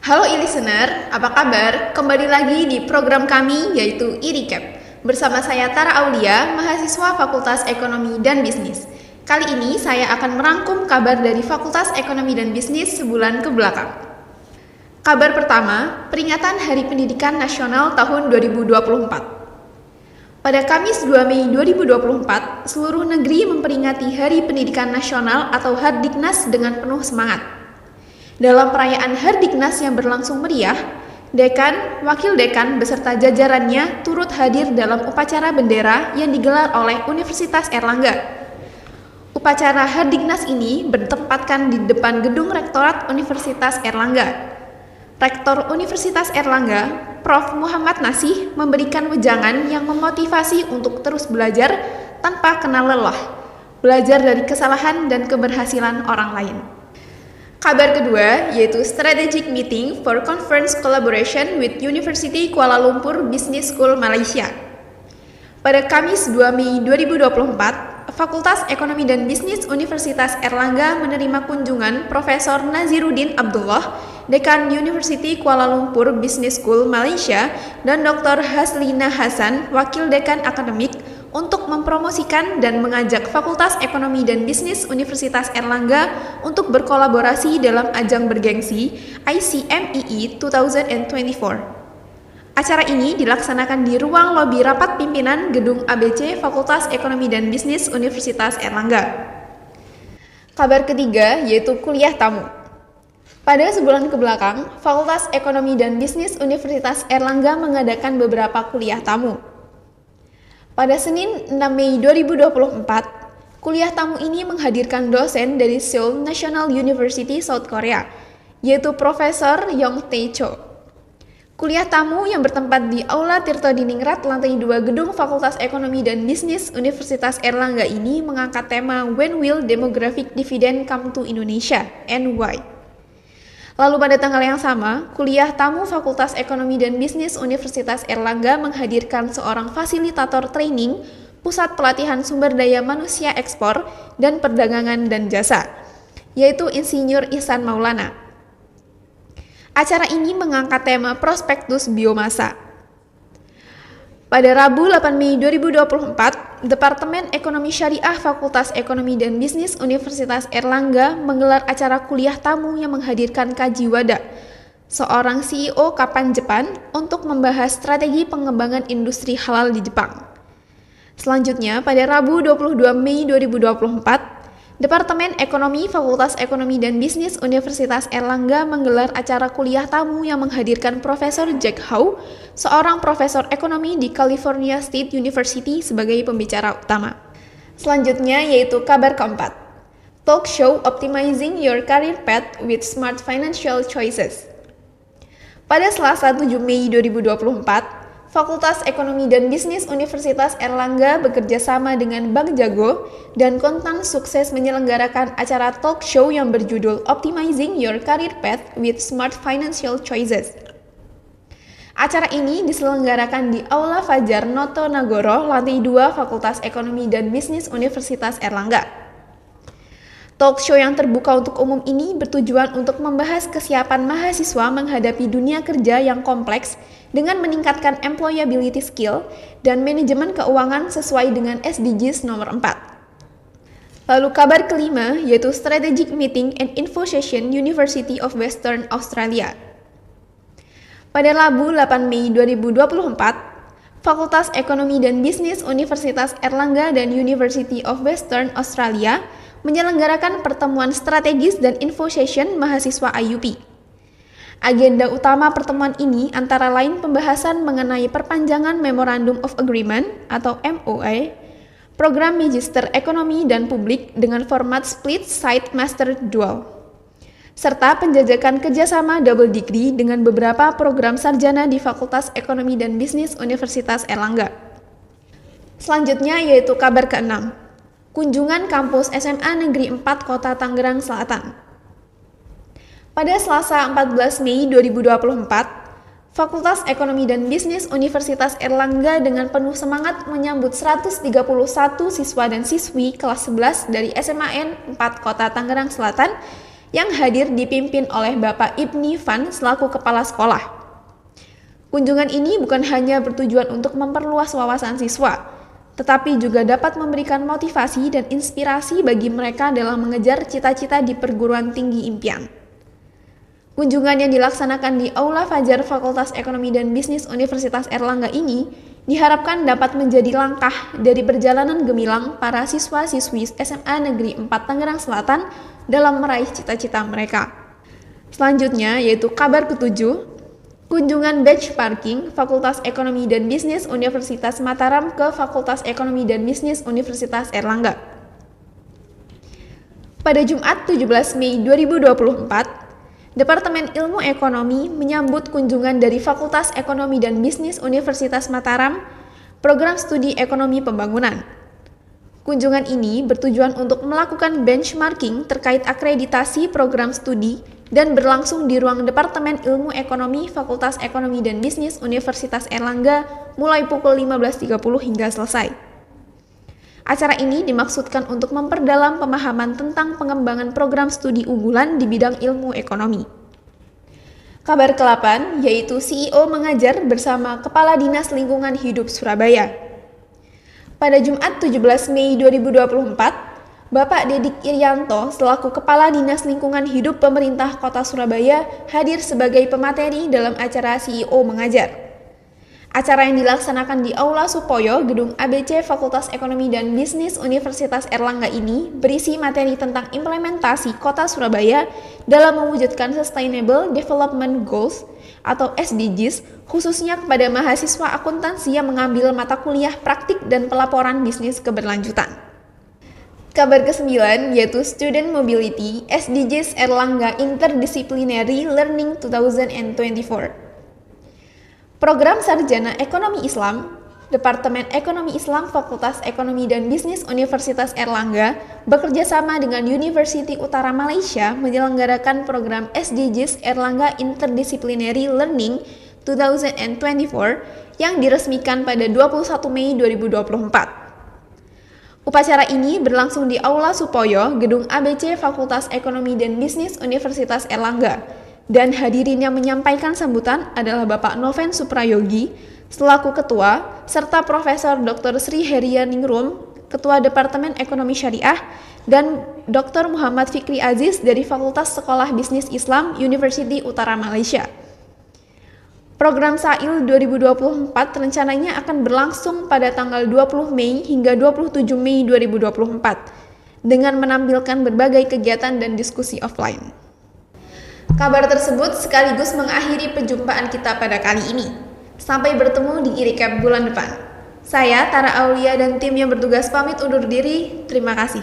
Halo e-listener, apa kabar? Kembali lagi di program kami yaitu e-recap. Bersama saya Tara Aulia, mahasiswa Fakultas Ekonomi dan Bisnis. Kali ini saya akan merangkum kabar dari Fakultas Ekonomi dan Bisnis sebulan ke belakang. Kabar pertama, peringatan Hari Pendidikan Nasional tahun 2024. Pada Kamis 2 Mei 2024, seluruh negeri memperingati Hari Pendidikan Nasional atau Hardiknas dengan penuh semangat. Dalam perayaan Hardiknas yang berlangsung meriah, dekan, wakil dekan beserta jajarannya turut hadir dalam upacara bendera yang digelar oleh Universitas Airlangga. Upacara Hardiknas ini bertempatkan di depan gedung Rektorat Universitas Airlangga. Rektor Universitas Airlangga, Prof. Muhammad Nasih, memberikan wejangan yang memotivasi untuk terus belajar tanpa kenal lelah, belajar dari kesalahan dan keberhasilan orang lain. Kabar kedua yaitu Strategic Meeting for Conference Collaboration with University Kuala Lumpur Business School Malaysia. Pada Kamis 2 Mei 2024, Fakultas Ekonomi dan Bisnis Universitas Airlangga menerima kunjungan Profesor Naziruddin Abdullah, Dekan University Kuala Lumpur Business School Malaysia, dan Dr. Haslina Hasan, Wakil Dekan Akademik, untuk mempromosikan dan mengajak Fakultas Ekonomi dan Bisnis Universitas Airlangga untuk berkolaborasi dalam ajang bergengsi ICMEE 2024. Acara ini dilaksanakan di ruang lobi rapat pimpinan Gedung ABC Fakultas Ekonomi dan Bisnis Universitas Airlangga. Kabar ketiga yaitu kuliah tamu. Pada sebulan kebelakang, Fakultas Ekonomi dan Bisnis Universitas Airlangga mengadakan beberapa kuliah tamu. Pada Senin 6 Mei 2024, kuliah tamu ini menghadirkan dosen dari Seoul National University South Korea, yaitu Profesor Yong Tae Cho. Kuliah tamu yang bertempat di Aula Tirto Diningrat lantai 2 Gedung Fakultas Ekonomi dan Bisnis Universitas Airlangga ini mengangkat tema When Will Demographic Dividend Come to Indonesia and Why? Lalu pada tanggal yang sama, kuliah tamu Fakultas Ekonomi dan Bisnis Universitas Airlangga menghadirkan seorang fasilitator training Pusat Pelatihan Sumber Daya Manusia Ekspor dan Perdagangan dan Jasa, yaitu Insinyur Ihsan Maulana. Acara ini mengangkat tema Prospektus Biomasa. Pada Rabu 8 Mei 2024, Departemen Ekonomi Syariah Fakultas Ekonomi dan Bisnis Universitas Airlangga menggelar acara kuliah tamu yang menghadirkan Kaji Wada, seorang CEO Kapan Jepang, untuk membahas strategi pengembangan industri halal di Jepang. Selanjutnya, pada Rabu 22 Mei 2024, Departemen Ekonomi Fakultas Ekonomi dan Bisnis Universitas Airlangga menggelar acara kuliah tamu yang menghadirkan Profesor Jack Howe, seorang profesor ekonomi di California State University sebagai pembicara utama. Selanjutnya yaitu kabar keempat, Talk Show Optimizing Your Career Path with Smart Financial Choices. Pada Selasa 7 Mei 2024, Fakultas Ekonomi dan Bisnis Universitas Airlangga bekerja sama dengan Bank Jago dan Kontan sukses menyelenggarakan acara talk show yang berjudul Optimizing Your Career Path with Smart Financial Choices. Acara ini diselenggarakan di Aula Fajar Noto Nagoro, lantai 2 Fakultas Ekonomi dan Bisnis Universitas Airlangga. Talk show yang terbuka untuk umum ini bertujuan untuk membahas kesiapan mahasiswa menghadapi dunia kerja yang kompleks dengan meningkatkan employability skill dan manajemen keuangan sesuai dengan SDGs nomor 4. Lalu kabar kelima yaitu Strategic Meeting and Info Session University of Western Australia. Pada Rabu 8 Mei 2024, Fakultas Ekonomi dan Bisnis Universitas Airlangga dan University of Western Australia menyelenggarakan pertemuan strategis dan info session mahasiswa IUP. Agenda utama pertemuan ini antara lain pembahasan mengenai perpanjangan Memorandum of Agreement atau MOA, program Magister Ekonomi dan Publik dengan format Split Site Master Dual, serta penjajakan kerjasama double degree dengan beberapa program sarjana di Fakultas Ekonomi dan Bisnis Universitas Airlangga. Selanjutnya yaitu kabar keenam, kunjungan kampus SMA Negeri 4 Kota Tangerang Selatan. Pada Selasa 14 Mei 2024, Fakultas Ekonomi dan Bisnis Universitas Airlangga dengan penuh semangat menyambut 131 siswa dan siswi kelas 11 dari SMAN 4 Kota Tangerang Selatan yang hadir dipimpin oleh Bapak Ibni Van selaku Kepala Sekolah. Kunjungan ini bukan hanya bertujuan untuk memperluas wawasan siswa, tetapi juga dapat memberikan motivasi dan inspirasi bagi mereka dalam mengejar cita-cita di perguruan tinggi impian. Kunjungan yang dilaksanakan di Aula Fajar Fakultas Ekonomi dan Bisnis Universitas Airlangga ini diharapkan dapat menjadi langkah dari perjalanan gemilang para siswa-siswi SMA Negeri 4 Tangerang Selatan dalam meraih cita-cita mereka. Selanjutnya yaitu kabar ketujuh, kunjungan benchmarking Fakultas Ekonomi dan Bisnis Universitas Mataram ke Fakultas Ekonomi dan Bisnis Universitas Airlangga. Pada Jumat 17 Mei 2024, Departemen Ilmu Ekonomi menyambut kunjungan dari Fakultas Ekonomi dan Bisnis Universitas Mataram, Program Studi Ekonomi Pembangunan. Kunjungan ini bertujuan untuk melakukan benchmarking terkait akreditasi program studi dan berlangsung di ruang Departemen Ilmu Ekonomi Fakultas Ekonomi dan Bisnis Universitas Airlangga mulai pukul 15.30 hingga selesai. Acara ini dimaksudkan untuk memperdalam pemahaman tentang pengembangan program studi unggulan di bidang ilmu ekonomi. Kabar ke-8 yaitu CEO mengajar bersama Kepala Dinas Lingkungan Hidup Surabaya. Pada Jumat 17 Mei 2024, Bapak Dedik Irianto selaku Kepala Dinas Lingkungan Hidup Pemerintah Kota Surabaya hadir sebagai pemateri dalam acara CEO mengajar. Acara yang dilaksanakan di Aula Supoyo, Gedung ABC Fakultas Ekonomi dan Bisnis Universitas Airlangga ini berisi materi tentang implementasi Kota Surabaya dalam mewujudkan Sustainable Development Goals atau SDGs, khususnya kepada mahasiswa akuntansi yang mengambil mata kuliah praktik dan pelaporan bisnis keberlanjutan. Kabar ke-9 yaitu Student Mobility SDGs Airlangga Interdisciplinary Learning 2024. Program Sarjana Ekonomi Islam, Departemen Ekonomi Islam Fakultas Ekonomi dan Bisnis Universitas Airlangga bekerja sama dengan University Utara Malaysia menyelenggarakan program SDGs Airlangga Interdisciplinary Learning 2024 yang diresmikan pada 21 Mei 2024. Upacara ini berlangsung di Aula Supoyo, Gedung ABC Fakultas Ekonomi dan Bisnis Universitas Airlangga. Dan hadirin yang menyampaikan sambutan adalah Bapak Noven Suprayogi selaku Ketua, serta Profesor Dr. Sri Herianingrum, Ketua Departemen Ekonomi Syariah, dan Dr. Muhammad Fikri Aziz dari Fakultas Sekolah Bisnis Islam University Utara Malaysia. Program SAIL 2024 rencananya akan berlangsung pada tanggal 20 Mei hingga 27 Mei 2024 dengan menampilkan berbagai kegiatan dan diskusi offline. Kabar tersebut sekaligus mengakhiri perjumpaan kita pada kali ini. Sampai bertemu di IRICAP bulan depan. Saya, Tara Aulia, dan tim yang bertugas pamit undur diri. Terima kasih.